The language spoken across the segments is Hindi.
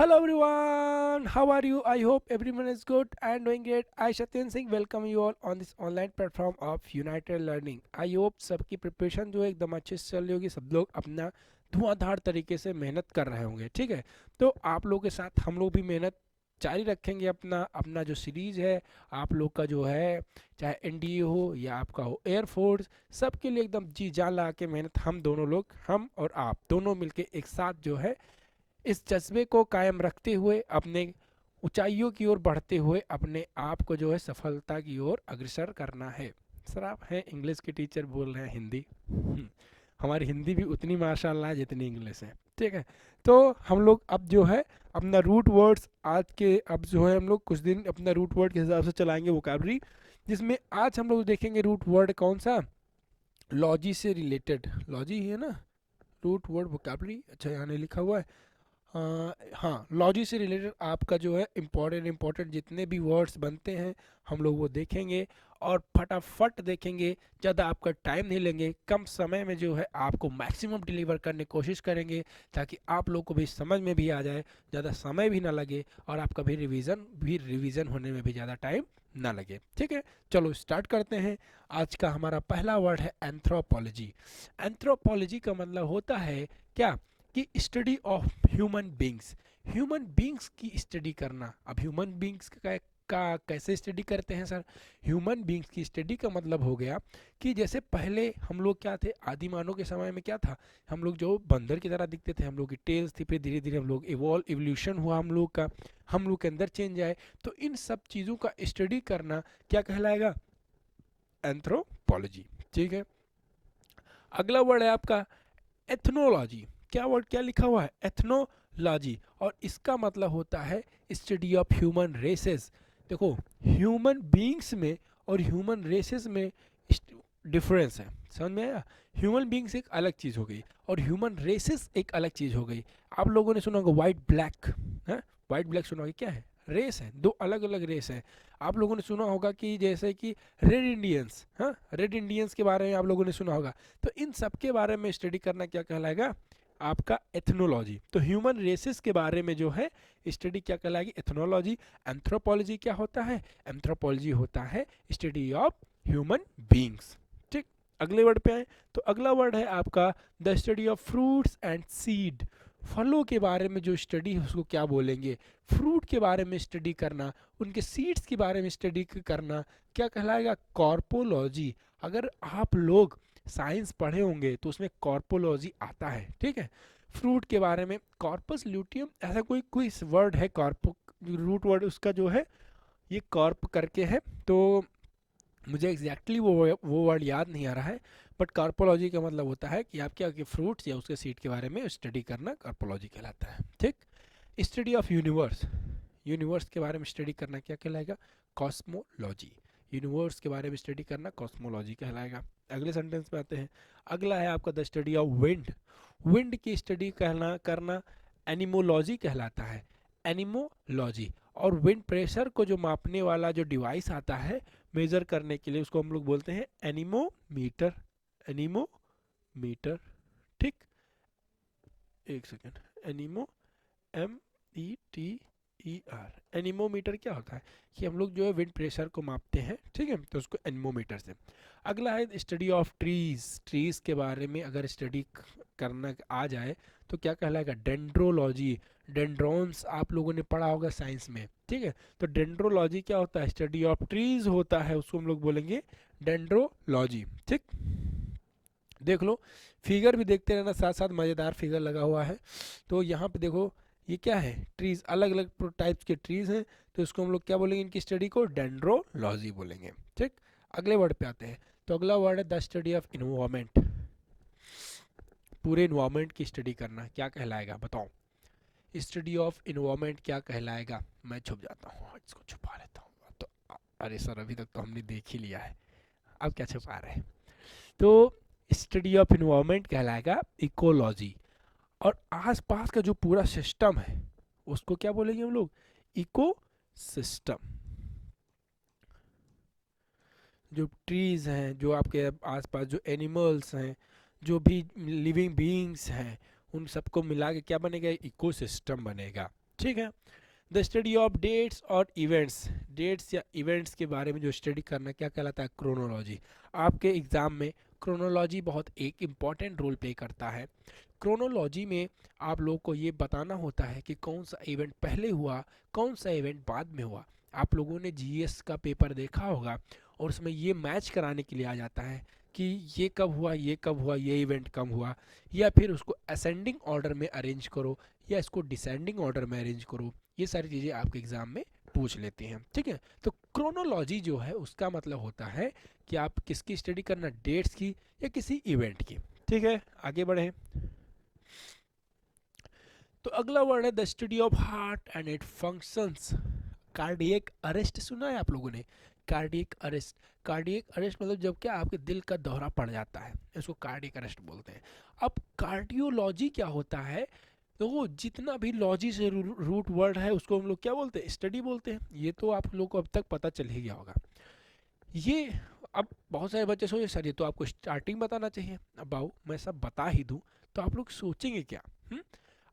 Hello everyone, how are you? I hope everyone is good and doing great. I Satyen Singh welcome you all on this online platform of United Learning. I hope सबकी प्रिपरेशन जो है एकदम अच्छे से चल रही होगी, सब लोग अपना धुआंधार तरीके से मेहनत कर रहे होंगे, ठीक है। तो आप लोगों के साथ हम लोग भी मेहनत जारी रखेंगे। अपना अपना जो सीरीज़ है आप लोग का जो है, चाहे एनडीए हो या आपका हो एयरफोर्स, सबके लिए एकदम जी जान लगा के मेहनत हम दोनों लोग, हम और आप दोनों मिलके एक साथ जो है इस जज्बे को कायम रखते हुए अपने ऊंचाइयों की ओर बढ़ते हुए अपने आप को जो है सफलता की ओर अग्रसर करना है। सर आप हैं इंग्लिश के टीचर, बोल रहे हैं हिंदी। हमारी हिंदी भी उतनी माशाल्लाह है जितनी इंग्लिश है, ठीक है। तो हम लोग अब जो है अपना रूट वर्ड्स आज के, अब जो है हम लोग कुछ दिन अपना रूट वर्ड के हिसाब से चलाएंगे वोकैबलरी, जिसमें आज हम लोग देखेंगे रूट वर्ड कौन सा, लॉजी से रिलेटेड। लॉजी है ना रूट वर्ड वोकैबलरी, अच्छा यहाँ नहीं लिखा हुआ है। हाँ, लॉजी से रिलेटेड आपका जो है इम्पोर्टेंट जितने भी वर्ड्स बनते हैं हम लोग वो देखेंगे और फटाफट देखेंगे। ज़्यादा आपका टाइम नहीं लेंगे, कम समय में जो है आपको मैक्सिमम डिलीवर करने की कोशिश करेंगे ताकि आप लोग को भी समझ में भी आ जाए, ज़्यादा समय भी ना लगे और आपका भी रिवीजन होने में भी ज़्यादा टाइम ना लगे, ठीक है। चलो स्टार्ट करते हैं। आज का हमारा पहला वर्ड है एंथ्रोपोलॉजी। एंथ्रोपोलॉजी का मतलब होता है क्या कि study of human beings, human beings की स्टडी करना। अब ह्यूमन बींग्स का कैसे स्टडी करते हैं सर? ह्यूमन बींग्स की स्टडी का मतलब हो गया कि जैसे पहले हम लोग क्या थे, आदि मानव के समय में क्या था, हम लोग जो बंदर की तरह दिखते थे, हम लोग की टेल्स थी, फिर धीरे धीरे हम लोग इवोल्यूशन हुआ हम लोग का, हम लोग के अंदर चेंज आए। तो इन सब चीज़ों का स्टडी करना क्या कहलाएगा? एंथ्रोपोलॉजी, ठीक है। अगला वर्ड है आपका एथनोलॉजी। क्या वर्ड क्या लिखा हुआ है? एथनोलॉजी। और इसका मतलब होता है स्टडी ऑफ ह्यूमन रेसेस। देखो, ह्यूमन बींग्स में और ह्यूमन रेसेस में डिफरेंस है, समझ में आया? ह्यूमन बींग्स एक अलग चीज़ हो गई और ह्यूमन रेसेस एक अलग चीज़ हो गई। आप लोगों ने सुना होगा वाइट ब्लैक, है? वाइट ब्लैक सुना होगा, क्या है? रेस है, दो अलग अलग रेस है। आप लोगों ने सुना होगा कि जैसे कि रेड इंडियंस, हाँ, रेड इंडियंस के बारे में आप लोगों ने सुना होगा। तो इन सब के बारे में स्टडी करना क्या कहलाएगा? आपका एथनोलॉजी। तो ह्यूमन रेसेस के बारे में जो है स्टडी क्या कहलाएगी? एथनोलॉजी। एंथ्रोपोलॉजी क्या होता है? एंथ्रोपोलॉजी होता है स्टडी ऑफ ह्यूमन बींग्स, ठीक। अगले वर्ड पे आए तो अगला वर्ड है आपका the study of fruits and seed. फलों के बारे में जो स्टडी है उसको क्या बोलेंगे? फ्रूट के बारे में स्टडी करना, उनके सीड्स के बारे में स्टडी करना क्या कहलाएगा? कॉर्पोलॉजी। अगर आप लोग साइंस पढ़े होंगे तो उसमें कॉर्पोलॉजी आता है, ठीक है। फ्रूट के बारे में कॉर्पस ल्यूटियम, ऐसा कोई कोई वर्ड है, कॉर्प रूट वर्ड उसका जो है ये कॉर्प करके है, तो मुझे एग्जैक्टली वो वर्ड याद नहीं आ रहा है। बट कार्पोलॉजी का मतलब होता है कि आप क्या कि फ्रूट्स या उसके सीड के बारे में स्टडी करना कार्पोलॉजी कहलाता है, ठीक। स्टडी ऑफ यूनिवर्स, यूनिवर्स के बारे में स्टडी करना क्या कहलाएगा? कॉस्मोलॉजी। यूनिवर्स के बारे में स्टडी करना कॉस्मोलॉजी कहलाएगा। अगले सेंटेंस पे आते हैं। अगला है आपका the study of wind. Wind की स्टडी कहना करना एनिमोलॉजी कहलाता है, एनिमोलॉजी। और विंड प्रेशर को जो मापने वाला जो डिवाइस आता है मेजर करने के लिए, उसको हम लोग बोलते हैं एनीमोमीटर, एनीमोमीटर, ठीक। एक सेकेंड, एनीमो, METER, एनीमोमीटर क्या होता है कि हम लोग जो है विंड प्रेशर को मापते हैं, ठीक है, तो उसको एनीमोमीटर से। अगला है स्टडी ऑफ ट्रीज। ट्रीज के बारे में अगर स्टडी करना आ जाए तो क्या कहलाएगा? डेंड्रोलॉजी। डेंड्रॉन्स आप लोगों ने पढ़ा होगा साइंस में, ठीक है। तो डेंड्रोलॉजी क्या होता है? स्टडी ऑफ ट्रीज होता है, उसको हम लोग बोलेंगे डेंड्रोलॉजी, ठीक। देख लो, फिगर भी देखते रहना, साथ साथ मज़ेदार फिगर लगा हुआ है। तो यहाँ पे देखो, ये क्या है? ट्रीज, अलग अलग टाइप्स के ट्रीज हैं, तो इसको हम लोग क्या बोलेंगे? इनकी स्टडी को डेंड्रोलॉजी बोलेंगे, ठीक। अगले वर्ड पे आते हैं। तो अगला वर्ड है द स्टडी ऑफ इन्वायरमेंट। पूरे इन्वायरमेंट की स्टडी करना क्या कहलाएगा? बताओ, स्टडी ऑफ इन्वायरमेंट क्या कहलाएगा? मैं छुप जाता हूँ, इसको छुपा लेता हूँ तो। अरे सर, अभी तक तो हमने देख ही लिया है, अब क्या छुपा रहे हैं? तो स्टडी ऑफ इन्वायरमेंट कहलाएगा इकोलॉजी। और आसपास का जो पूरा सिस्टम है उसको क्या बोलेंगे हम लोग? Eco system. जो ट्रीज हैं, जो आपके आसपास जो एनिमल्स हैं, जो भी लिविंग बीइंग्स हैं, उन सबको मिला के क्या बनेगा? इको सिस्टम बनेगा, ठीक है। द स्टडी ऑफ डेट्स और इवेंट्स, डेट्स या इवेंट्स के बारे में जो स्टडी करना क्या कहलाता है, क्रोनोलॉजी। आपके एग्जाम में क्रोनोलॉजी बहुत एक इम्पॉर्टेंट रोल प्ले करता है। क्रोनोलॉजी में आप लोग को ये बताना होता है कि कौन सा इवेंट पहले हुआ, कौन सा इवेंट बाद में हुआ। आप लोगों ने जीएस का पेपर देखा होगा और उसमें ये मैच कराने के लिए आ जाता है कि ये कब हुआ, ये कब हुआ, ये इवेंट कब हुआ, या फिर उसको असेंडिंग ऑर्डर में अरेंज करो या इसको डिसेंडिंग ऑर्डर में अरेंज करो। ये सारी चीज़ें आपके एग्जाम में पूछ लेते हैं, ठीक है। तो क्रोनोलॉजी जो है उसका मतलब होता है कि आप किसकी स्टडी करना, डेट्स की या किसी इवेंट की, ठीक है। आगे बढ़े तो अगला वर्ड है the study of heart and it functions. Cardiac arrest सुना है आप लोगों ने, कार्डियक अरेस्ट। कार्डियक अरेस्ट मतलब जब क्या आपके दिल का दौरा पड़ जाता है, इसको कार्डियक अरेस्ट बोलते हैं। अब कार्डियोलॉजी क्या होता है, तो वो जितना भी लॉजी से रूट वर्ड है उसको हम लोग क्या बोलते हैं, स्टडी बोलते हैं। ये तो आप लोग को अब तक पता चल ही गया होगा। ये अब बहुत सारे बच्चे सोचे सर ये तो आपको स्टार्टिंग बताना चाहिए, अब आओ मैं सब बता ही दूं तो आप लोग सोचेंगे क्या।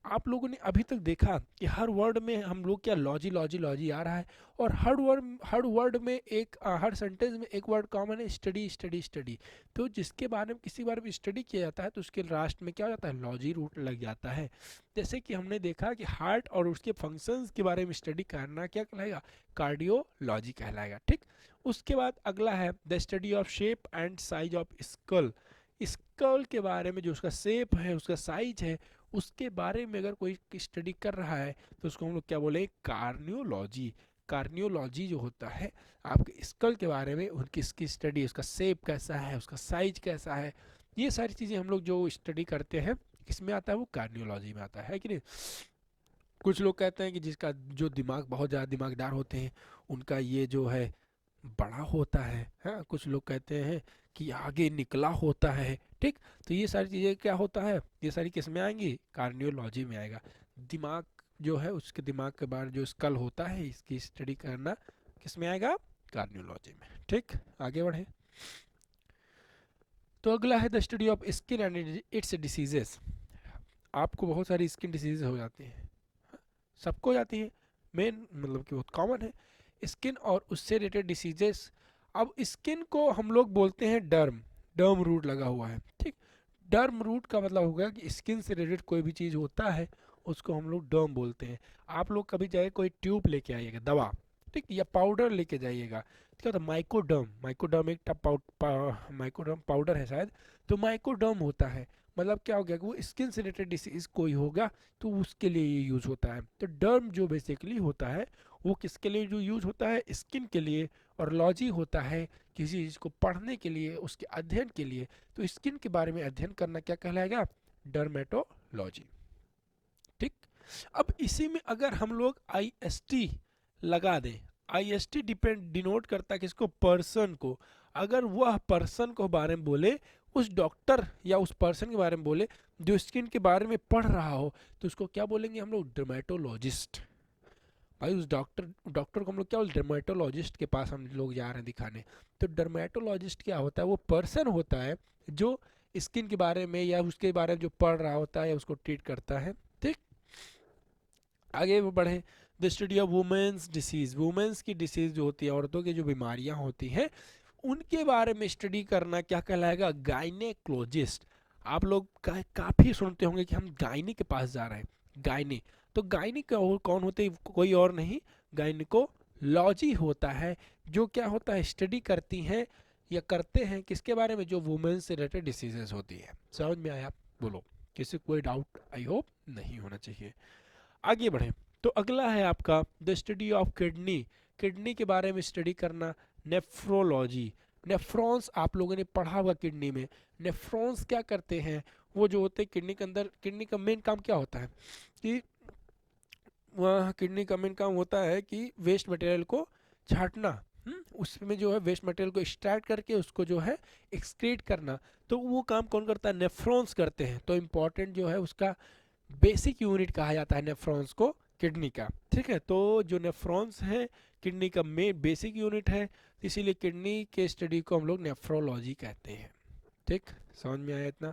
आप लोगों ने अभी तक देखा कि हर वर्ड में हम लोग क्या लॉजी लॉजी लॉजी आ रहा है, और हर वर्ड में एक हर सेंटेंस में एक वर्ड कॉमन है, स्टडी स्टडी स्टडी। तो जिसके बारे में किसी बारे में स्टडी किया जाता है तो उसके लास्ट में क्या हो जाता है, लॉजी रूट लग जाता है। जैसे कि हमने देखा कि हार्ट और उसके फंक्शंस के बारे में स्टडी करना क्या कहलाएगा, कार्डियोलॉजी कहलाएगा, ठीक। उसके बाद अगला है the study of shape and size of skull. Skull के बारे में जो उसका शेप है, उसका साइज है, उसके बारे में अगर कोई स्टडी कर रहा है तो उसको हम लोग क्या बोले, कार्नियोलॉजी। कार्नियोलॉजी जो होता है आपके स्कल के बारे में, उनकी इसकी स्टडी, उसका शेप कैसा है, उसका साइज कैसा है, ये सारी चीज़ें हम लोग जो स्टडी करते हैं किसमें आता है, वो कार्नियोलॉजी में आता है कि नहीं। कुछ लोग कहते हैं कि जिसका जो दिमाग बहुत ज़्यादा दिमागदार होते हैं उनका ये जो है बड़ा होता है, हाँ। कुछ लोग कहते हैं कि आगे निकला होता है, ठीक। तो ये सारी चीज़ें क्या होता है, ये सारी किस में आएंगी, कार्डियोलॉजी में आएगा। दिमाग जो है उसके दिमाग के बारे जो स्कल होता है इसकी स्टडी करना किस में आएगा, कार्डियोलॉजी में, ठीक। आगे बढ़े तो अगला है the study of skin and it's diseases. आपको बहुत सारी स्किन डिसीज हो जाती हैं, सबको हो जाती है, मेन मतलब कि बहुत कॉमन है स्किन और उससे रिलेटेड डिसीजेस। अब स्किन को हम लोग बोलते हैं डर्म, डर्म रूट लगा हुआ है, ठीक। डर्म रूट का मतलब होगा कि स्किन से रिलेटेड कोई भी चीज़ होता है उसको हम लोग डर्म बोलते हैं। आप लोग कभी जाए कोई ट्यूब लेके आइएगा दवा, ठीक, या पाउडर लेके जाइएगा, क्या होता है, माइकोडर्म। माइकोडर्म एक माइकोडर्म पाउडर है शायद, तो माइकोडर्म होता है। मतलब क्या हो गया कि वो स्किन से रिलेटेड डिसीज कोई होगा तो उसके लिए ये यूज़ होता है। तो डर्म जो बेसिकली होता है वो किसके लिए जो यूज़ होता है, स्किन के लिए। और लॉजी होता है किसी चीज़ को पढ़ने के लिए, उसके अध्ययन के लिए। तो स्किन के बारे में अध्ययन करना क्या कहलाएगा, डर्मेटोलॉजी, ठीक। अब इसी में अगर हम लोग आई एस टी लगा दें, आई एस टी डिनोट करता है किसको, पर्सन को। अगर वह पर्सन को बारे में बोले, उस डॉक्टर या उस पर्सन के बारे में बोले जो स्किन के बारे में पढ़ रहा हो, तो उसको क्या बोलेंगे हम लोग, डर्मेटोलॉजिस्ट। भाई उस डॉक्टर को हम लोग क्या बोलते हैं, डर्मेटोलॉजिस्ट के पास हम लोग जा रहे हैं दिखाने। तो डर्मेटोलॉजिस्ट क्या होता है, वो पर्सन होता है जो स्किन के बारे में या उसके बारे में जो पढ़ रहा होता है या उसको ट्रीट करता है, ठीक। आगे वो बढ़े the study of women's disease. Women's की डिसीज जो होती है, औरतों की जो बीमारियां होती हैं उनके बारे में स्टडी करना क्या कहलाएगा, गायनेकोलॉजिस्ट। आप लोग काफ़ी सुनते होंगे कि हम गायनी के पास जा रहे हैं, गायनी। तो गायनी कौन होते हैं, कोई और नहीं, गायनिकोलॉजी होता है, जो क्या होता है, स्टडी करती हैं या करते हैं किसके बारे में, जो वुमेन से रिलेटेड डिसीजेस होती है। समझ में आया, बोलो, किसी को कोई डाउट आई होप नहीं होना चाहिए। आगे बढ़ें तो अगला है आपका the study of kidney. Kidney के बारे में स्टडी करना, नेफ्रोलॉजी। नेफ्रॉन्स आप लोगों ने पढ़ा होगा किडनी में। नेफ्रॉन्स क्या करते हैं, वो जो होते हैं किडनी के अंदर, किडनी का मेन काम क्या होता है कि वह किडनी का मेन काम होता है कि वेस्ट मटेरियल को छांटना, उसमें जो है वेस्ट मटेरियल को एक्सट्रैक्ट करके उसको जो है एक्सक्रीट करना। तो वो काम कौन करता है, नेफ्रॉन्स करते हैं। तो इम्पॉर्टेंट जो है उसका बेसिक यूनिट कहा जाता है नेफ्रॉन्स को, किडनी का, ठीक है। तो जो नेफ्रॉन्स हैं किडनी का मेन बेसिक यूनिट है, इसीलिए किडनी के स्टडी को हम लोग नेफ्रोलॉजी कहते हैं, ठीक। समझ में आया इतना।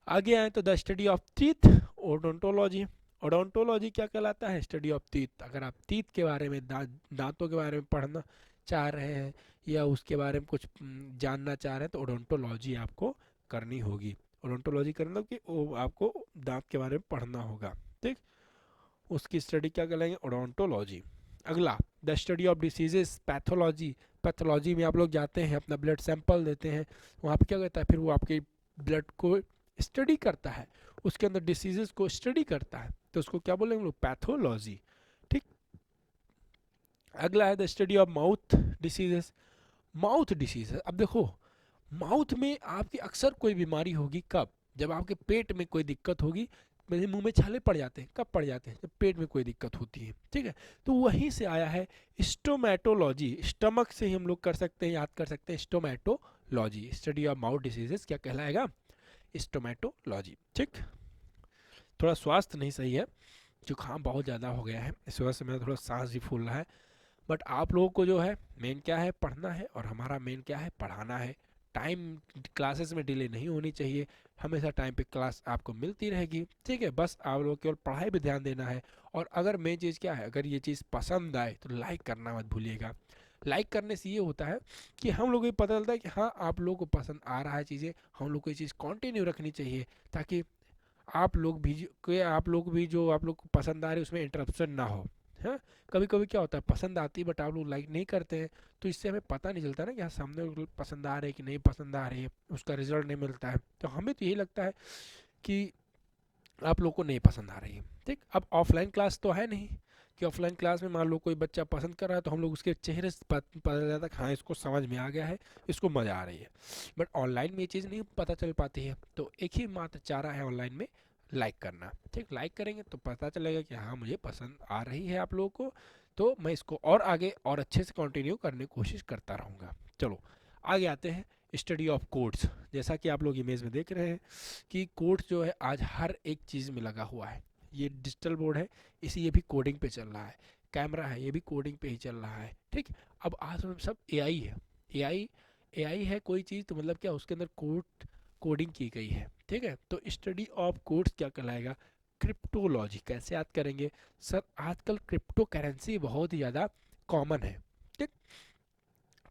आगे आए तो the study of teeth, odontology. Odontology क्या कहलाता है? Study of teeth. अगर आप टीथ के बारे में, दांतों के बारे में पढ़ना चाह रहे हैं या उसके बारे में कुछ जानना चाह रहे हैं तो ओडोंटोलॉजी आपको करनी होगी। ओडोंटोलॉजी करना कि वो आपको दांत के बारे में पढ़ना होगा, ठीक। उसकी स्टडी क्या कहलाएंगे? ओडोंटोलॉजी। अगला, the study of diseases, pathology. Pathology में आप लोग जाते हैं, अपना ब्लड सैंपल देते हैं, वहाँ पे क्या कहता है, फिर वो आपके ब्लड को स्टडी करता है, उसके अंदर डिसीजेस को स्टडी करता है, तो उसको क्या बोलेंगे हम लोग? पैथोलॉजी, ठीक। अगला है the study of mouth diseases. Mouth disease, अब देखो माउथ में आपकी अक्सर कोई बीमारी होगी, कब? जब आपके पेट में कोई दिक्कत होगी, मेरे मुंह में छाले पड़ जाते हैं, कब पड़ जाते हैं? जब पेट में कोई दिक्कत होती है, ठीक है। तो वहीं से आया है स्टोमेटोलॉजी। स्टमक से ही हम लोग कर सकते हैं, याद कर सकते हैं, स्टोमेटोलॉजी। स्टडी ऑफ माउथ डिसीजेस क्या कहलाएगा? स्टोमेटोलॉजी, ठीक। थोड़ा स्वास्थ्य नहीं सही है, जुकाम बहुत ज़्यादा हो गया है, इस वजह से मेरा थोड़ा सांस भी फूल रहा है। बट आप लोगों को जो है मेन क्या है? पढ़ना है, और हमारा मेन क्या है? पढ़ाना है। टाइम क्लासेस में डिले नहीं होनी चाहिए, हमेशा टाइम पे क्लास आपको मिलती रहेगी, ठीक है। बस आप लोग केवल पढ़ाई पे ध्यान देना है। और अगर मेन चीज़ क्या है, अगर ये चीज़ पसंद आए तो लाइक करना मत भूलिएगा। लाइक करने से ये होता है कि हम लोगों को पता चलता है कि हाँ आप लोगों को पसंद आ रहा है चीज़ें, हम लोग को ये चीज़ कंटिन्यू रखनी चाहिए, ताकि आप लोग भी जो आप लोग को पसंद आ रही है उसमें इंटरप्शन ना हो। हाँ, कभी कभी क्या होता है, पसंद आती है बट आप लोग लाइक नहीं करते हैं, तो इससे हमें पता नहीं चलता ना कि हाँ सामने वाले को पसंद आ रही है कि नहीं पसंद आ रही है, उसका रिजल्ट नहीं मिलता है। तो हमें तो यही लगता है कि आप लोग को नहीं पसंद आ रही है, ठीक। अब ऑफलाइन क्लास तो है नहीं कि ऑफलाइन क्लास में मान लो कोई बच्चा पसंद कर रहा है तो हम लोग उसके चेहरे से पता चलता है कि हाँ इसको समझ में आ गया है, इसको मज़ा आ रही है। बट ऑनलाइन में ये चीज़ नहीं पता चल पाती है, तो एक ही मात्र चारा है ऑनलाइन में, लाइक करना, ठीक। लाइक करेंगे तो पता चलेगा कि हाँ मुझे पसंद आ रही है आप लोगों को, तो मैं इसको और आगे और अच्छे से कंटिन्यू करने की कोशिश करता रहूँगा। चलो आगे आते हैं, स्टडी ऑफ कोड्स। जैसा कि आप लोग इमेज में देख रहे हैं कि कोड्स जो है आज हर एक चीज़ में लगा हुआ है। ये डिजिटल बोर्ड है, इसी ये भी कोडिंग पे चल रहा है। कैमरा है, ये भी कोडिंग पे ही चल रहा है, ठीक। अब आज सब एआई है। एआई एआई है कोई चीज़ तो मतलब क्या, उसके अंदर कोडिंग की गई है, ठीक है। तो स्टडी ऑफ कोड्स क्या कहलाएगा? क्रिप्टोलॉजी। कैसे याद करेंगे सर? आजकल क्रिप्टो करेंसी बहुत ही ज़्यादा कॉमन है, ठीक।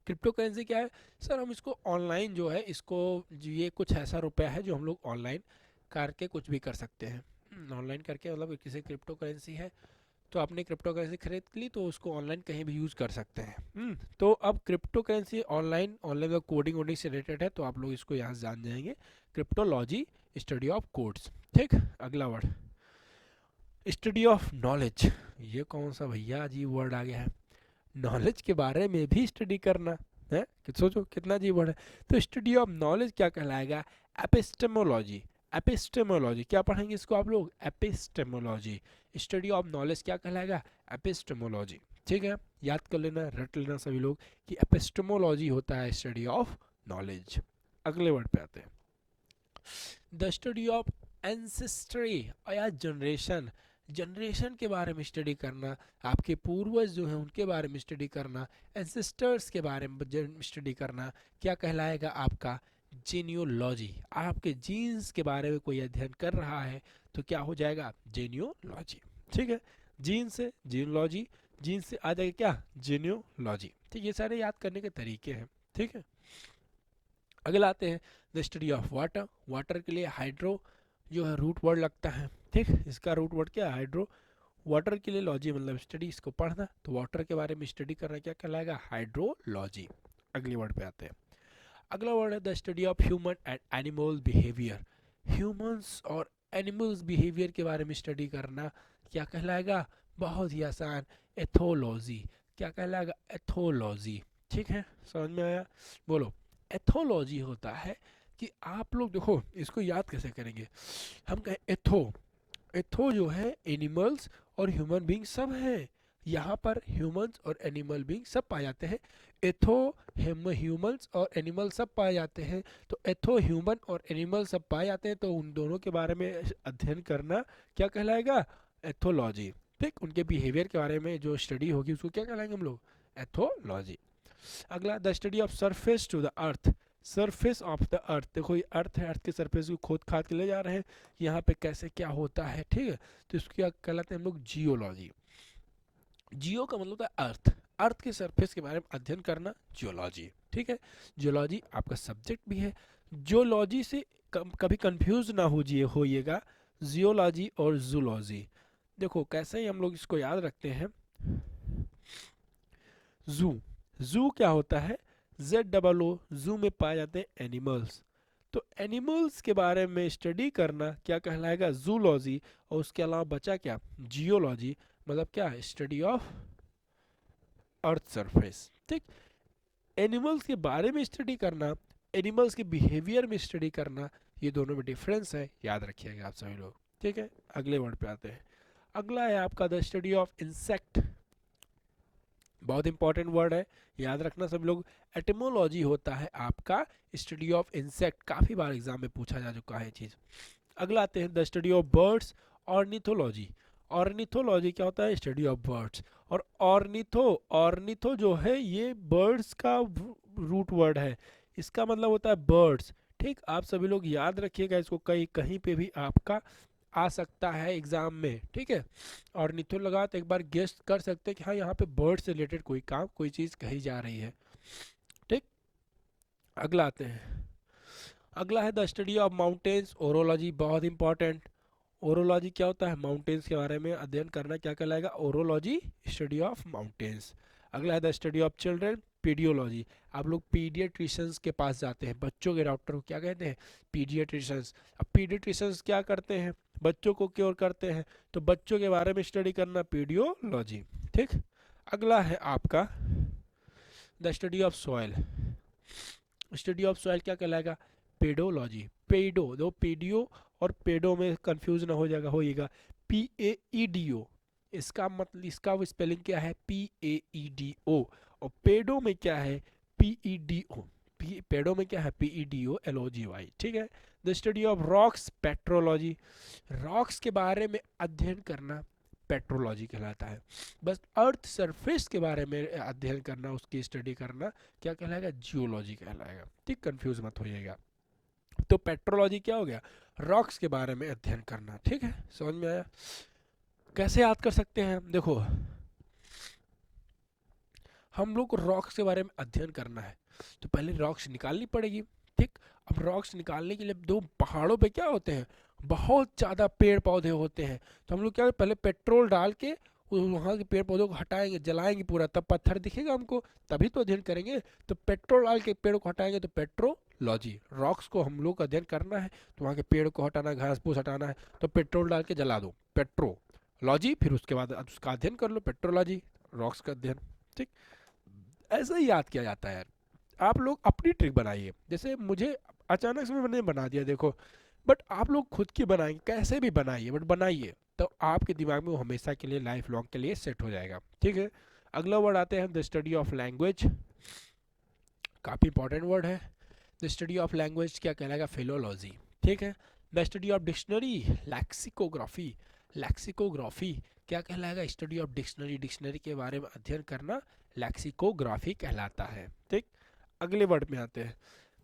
क्रिप्टो करेंसी क्या है सर? हम इसको ऑनलाइन जो है, इसको ये कुछ ऐसा रुपया है जो हम लोग ऑनलाइन करके कुछ भी कर सकते हैं। ऑनलाइन करके मतलब किसी क्रिप्टो करेंसी है तो आपने क्रिप्टो करेंसी खरीद ली तो उसको ऑनलाइन कहीं भी यूज़ कर सकते हैं। तो अब crypto currency online online coding वोडिंग से रिलेटेड है, तो आप लोग इसको यहाँ से जान जाएंगे। क्रिप्टोलॉजी, स्टडी ऑफ कोड्स, ठीक। अगला वर्ड, स्टडी ऑफ नॉलेज। ये कौन सा भैया अजीब वर्ड आ गया है? नॉलेज के बारे में भी स्टडी करना है, कि सोचो कितना अजीब वर्ड है। तो स्टडी ऑफ नॉलेज क्या कहलाएगा? एपिस्टेमोलॉजी। एपिस्टेमोलॉजी क्या पढ़ेंगे इसको आप लोग? एपिस्टेमोलॉजी। स्टडी ऑफ नॉलेज क्या कहलाएगा? एपिस्टेमोलॉजी, ठीक है। याद कर लेना, रट लेना सभी लोग कि एपिस्टेमोलॉजी होता है स्टडी ऑफ नॉलेज। अगले वर्ड पे आते हैं, द स्टडी ऑफ एंसेस्ट्री या जनरेशन। जनरेशन के बारे में स्टडी करना, आपके पूर्वज जो हैं उनके बारे में स्टडी करना, एंसेस्टर्स के बारे में स्टडी करना, क्या कहलाएगा आपका? जीनियोलॉजी। आपके जीन्स के बारे में कोई अध्ययन कर रहा है तो क्या हो जाएगा? जीनियोलॉजी, ठीक है। जीन से जीनोलॉजी, जीन से आ जाएगा क्या? जीनियोलॉजी, ठीक। ये सारे याद करने के तरीके हैं, ठीक है। अगला आते हैं, the study of water. Water के लिए हाइड्रो जो है रूट वर्ड लगता है, ठीक। इसका रूट वर्ड क्या है? हाइड्रो। वाटर के लिए लॉजी मतलब स्टडी, इसको पढ़ना, तो वाटर के बारे में स्टडी करना क्या कहलाएगा? हाइड्रोलॉजी। अगले वर्ड पे आते हैं, अगला वर्ड है the study of human and animal behaviour. Humans और एनिमल्स बिहेवियर के बारे में स्टडी करना क्या कहलाएगा? बहुत ही आसान, एथोलॉजी। क्या कहलाएगा? एथोलॉजी, ठीक है। समझ में आया? बोलो। एथोलॉजी होता है कि आप लोग देखो इसको याद कैसे करेंगे। हम कहें एथो, एथो जो है एनिमल्स और ह्यूमन बींग सब है। यहाँ पर ह्यूमंस और एनिमल बींग सब पाए जाते हैं। एथो ह्यूमंस और एनिमल सब पाए जाते हैं, तो एथो ह्यूमन और एनिमल सब पाए जाते हैं, तो उन दोनों के बारे में अध्ययन करना क्या कहलाएगा? एथोलॉजी, ठीक। उनके बिहेवियर के बारे में जो स्टडी होगी उसको क्या कहलाएंगे हम लोग? एथोलॉजी। अगला, the study of surface to the earth. Surface of the earth, देखो ये अर्थ है, अर्थ के सरफेस को खोद खाद के ले जा रहे हैं, यहाँ पे कैसे क्या होता है, ठीक है। तो इसको क्या कहलाते हैं हम लोग, जियोलॉजी। जियो का मतलब होता है अर्थ, अर्थ के सरफेस के बारे में अध्ययन करना जियोलॉजी, ठीक है। जियोलॉजी आपका सब्जेक्ट भी है। जियोलॉजी से कभी कंफ्यूज ना होइएगा जियोलॉजी और जूलॉजी। देखो कैसे ही हम लोग इसको याद रखते हैं। जू, जू क्या होता है, ZOO, जू में पाए जाते हैं एनिमल्स। तो एनिमल्स के बारे में स्टडी करना क्या कहलाएगा, जूलॉजी। और उसके अलावा बचा क्या, जियोलॉजी, मतलब क्या है, स्टडी ऑफ अर्थ सरफेस, ठीक। एनिमल्स के बारे में स्टडी करना, एनिमल्स के बिहेवियर में स्टडी करना, ये दोनों में डिफरेंस है, याद रखिएगा आप सभी लोग, ठीक है। अगले वर्ड पे आते हैं। अगला है आपका द स्टडी ऑफ इंसेक्ट, बहुत इंपॉर्टेंट वर्ड है, याद रखना सब लोग। एटिमोलॉजी होता है आपका स्टडी ऑफ इंसेक्ट, काफ़ी बार एग्जाम में पूछा जा चुका है चीज़। अगला आते हैं the study of birds, ornithology. Ornithology क्या होता है, स्टडी ऑफ बर्ड्स। और ऑर्निथो जो है ये बर्ड्स का रूट वर्ड है, इसका मतलब होता है बर्ड्स, ठीक। आप सभी लोग याद रखिएगा इसको, कहीं कहीं पे भी आपका आ सकता है एग्जाम में, ठीक है। और निथो लगा तो एक बार गेस कर सकते हैं कि हाँ यहाँ पे बर्ड से रिलेटेड कोई काम, कोई चीज़ कही जा रही है, ठीक। अगला आते हैं। अगला है the study of mountains, orology, बहुत इंपॉर्टेंट। ओरोलॉजी क्या होता है, माउंटेन्स के बारे में अध्ययन करना, क्या कहलाएगा, ओरोलॉजी, स्टडी ऑफ माउंटेन्स। अगला है द स्टडी ऑफ चिल्ड्रन, पीडियोलॉजी। आप लोग पीडियाट्रिशियंस के पास जाते हैं, बच्चों के डॉक्टर को क्या कहते हैं, पीडियाट्रिशियंस। अब पीडियाट्रिशियंस क्या करते हैं, बच्चों को क्योर करते हैं, तो बच्चों के बारे में स्टडी करना, पीडियोलॉजी, ठीक। अगला है आपका the study of soil, study of soil क्या कहलाएगा, पेडोलॉजी। पेडो, दो पेडियो और पेडो में कंफ्यूज ना हो जाएगा, होइएगा PAEDO, इसका मतलब, इसका स्पेलिंग क्या है, PAEDO। और पेडो में क्या है, PEDO। पेडो में क्या है, PEDOLOGY, ठीक है। The study of rocks, petrology. Rocks के बारे में अध्ययन करना पेट्रोलॉजी कहलाता है। बस अर्थ सरफेस के बारे में अध्ययन करना, उसकी स्टडी करना क्या कहलाएगा, जियोलॉजी कहलाएगा, ठीक। कंफ्यूज मत होइएगा। तो पेट्रोलॉजी क्या हो गया, रॉक्स के बारे में अध्ययन करना, ठीक है। समझ में आया। कैसे याद कर सकते हैं, देखो हम लोग को रॉक्स के बारे में अध्ययन करना है तो पहले रॉक्स निकालनी पड़ेगी, ठीक। अब रॉक्स निकालने के लिए दो पहाड़ों पे क्या होते हैं, बहुत ज़्यादा पेड़ पौधे होते हैं, तो हम लोग क्या पहले पेट्रोल डाल के वहाँ के पेड़ पौधों को हटाएंगे, जलाएंगे पूरा, तब पत्थर दिखेगा हमको, तभी तो अध्ययन करेंगे। तो पेट्रोल डाल के पेड़ को हटाएंगे तो पेट्रोलॉजी। रॉक्स को हम लोग अध्ययन करना है तो वहाँ के पेड़ को हटाना, घास फूस हटाना है, तो पेट्रोल डाल के जला दो, पेट्रोलॉजी। फिर उसके बाद उसका अध्ययन कर लो, पेट्रोलॉजी, रॉक्स का अध्ययन, ठीक। ऐसा ही याद किया जाता है यार। आप लोग अपनी ट्रिक बनाइए, जैसे मुझे अचानक से मैंने बना दिया देखो, बट आप लोग खुद की बनाएंगे, कैसे भी बनाइए बट बनाइए, तो आपके दिमाग में वो हमेशा के लिए, लाइफ लॉन्ग के लिए सेट हो जाएगा, ठीक है। अगला वर्ड आते हैं द स्टडी ऑफ लैंग्वेज, काफ़ी इंपॉर्टेंट वर्ड है। द स्टडी ऑफ लैंग्वेज क्या कहलाएगा, फिलोलॉजी, ठीक है। The study of dictionary, lexicography. Lexicography क्या कहलाएगा, स्टडी ऑफ डिक्शनरी, डिक्शनरी के बारे में अध्ययन करना लैक्सिकोग्राफी कहलाता है, ठीक। अगले वर्ड में आते हैं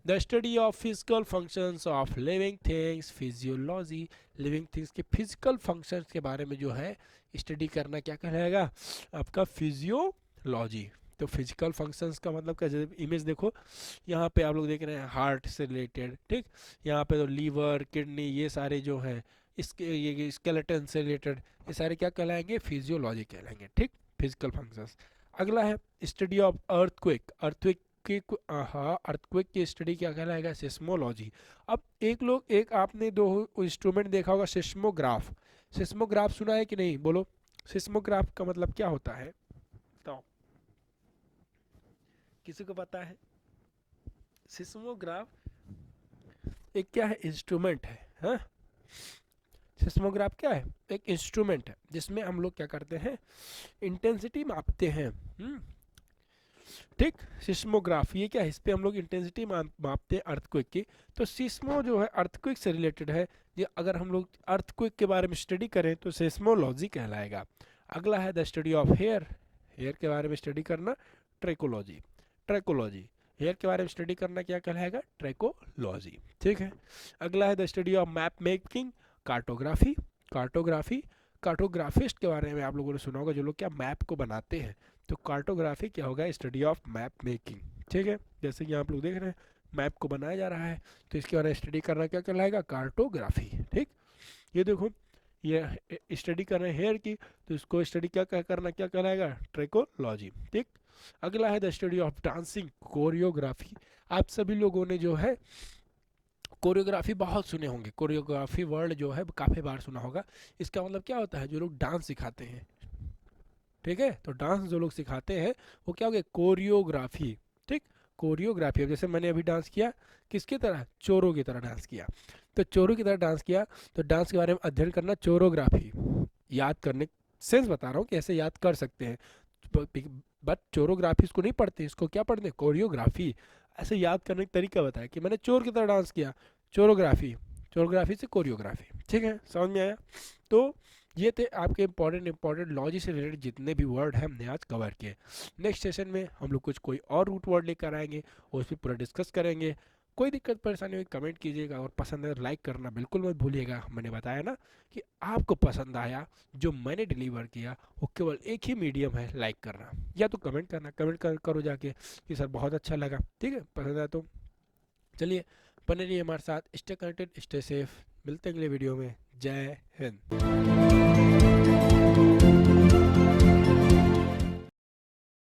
the study of physical functions of living things, physiology. Living things के फिजिकल फंक्शंस के बारे में जो है स्टडी करना क्या कहलाएगा, आपका फिजियोलॉजी। तो फिजिकल फंक्शंस का मतलब क्या, जैसे इमेज देखो यहाँ पे आप लोग देख रहे हैं हार्ट से रिलेटेड, ठीक। यहाँ पे तो लीवर, किडनी, ये सारे जो हैं इसके, ये स्केलेटन से रिलेटेड, ये सारे क्या कहलाएंगे, फिजियोलॉजी कहलाएंगे, ठीक, फिजिकल फंक्शंस। अगला है स्टडी ऑफ अर्थक्वेक, अर्थक्वेक की, हाँ अर्थक्वेक की स्टडी क्या कहलाएगा, सिस्मोलॉजी। अब एक आपने दो इंस्ट्रूमेंट देखा होगा, सिस्मोग्राफ। सिस्मोग्राफ सुना है कि नहीं, बोलो। सिस्मोग्राफ का मतलब क्या होता है, बताओ, किसी को पता है। सिस्मोग्राफ एक क्या है, इंस्ट्रूमेंट है, हाँ। सिस्मोग्राफ क्या है, एक इंस्ट्रूमेंट है जिसमें हम लोग क्या करते हैं, इंटेंसिटी मापते हैं, ठीक। सिस्मोग्राफ ये क्या है, इस पे हम लोग इंटेंसिटी मापते हैं अर्थक्वेक की। तो सिस्मो जो है अर्थक्वेक से रिलेटेड है, ये अगर हम लोग अर्थक्वेक के बारे में स्टडी करें तो सिस्मोलॉजी कहलाएगा। अगला है the study of hair, hair के बारे में स्टडी करना ट्रैकोलॉजी, ट्रैकोलॉजी। हेयर के बारे में स्टडी करना क्या कहलाएगा, ट्रैकोलॉजी। ठीक है, अगला है the study of map making, cartography. Cartography, cartographist के बारे में आप लोगों ने सुना होगा, जो लोग क्या मैप को बनाते हैं। तो कार्टोग्राफी क्या होगा, स्टडी ऑफ मैप मेकिंग। ठीक है, जैसे कि आप लोग देख रहे हैं मैप को बनाया जा रहा है, तो इसके बारे में स्टडी करना क्या कहलाएगा, कार्टोग्राफी। ठीक, ये देखो ये स्टडी कर रहे हैं हेयर की, तो इसको स्टडी क्या करना क्या कहलाएगा, ट्रैकोलॉजी। ठीक, अगला है the study of dancing, choreography. आप सभी लोगों ने जो है कोरियोग्राफी बहुत सुने होंगे, कोरियोग्राफी वर्ड जो है काफ़ी बार सुना होगा। इसका मतलब क्या होता है, जो लोग डांस सिखाते हैं। ठीक है, तो डांस जो लोग सिखाते हैं वो क्या हो गया, कोरियोग्राफी। ठीक, कोरियोग्राफी। अब जैसे मैंने अभी डांस किया, किसकी तरह, चोरों की तरह डांस किया, तो चोरों की तरह डांस किया, तो डांस के बारे में अध्ययन करना चोरोग्राफी। याद करने सेंस बता रहा हूँ कि ऐसे याद कर सकते हैं, बट चोरोग्राफी इसको नहीं पढ़ते, इसको क्या पढ़ते हैं, कोरियोग्राफी। ऐसे याद करने का तरीका बताया कि मैंने चोर की तरह डांस किया, चोरोग्राफी। चोरोग्राफी से कोरियोग्राफी। ठीक है, समझ में आया। तो ये थे आपके इंपॉर्टेंट लॉजी से रिलेटेड जितने भी वर्ड हैं हमने आज कवर किए। नेक्स्ट सेशन में हम लोग कुछ कोई और रूट वर्ड लेकर आएंगे और उस पर पूरा डिस्कस करेंगे। कोई दिक्कत परेशानी हुई कमेंट कीजिएगा, और पसंद है लाइक करना बिल्कुल मत भूलिएगा। मैंने बताया ना कि आपको पसंद आया जो मैंने डिलीवर किया, वो केवल एक ही मीडियम है, लाइक करना या तो कमेंट करना। करो जाके कि सर बहुत अच्छा लगा। ठीक है, पसंद आया तो चलिए बने रहिए हमारे साथ, स्टे कनेक्टेड, स्टे सेफ। मिलते हैं अगले वीडियो में। जय हिंद।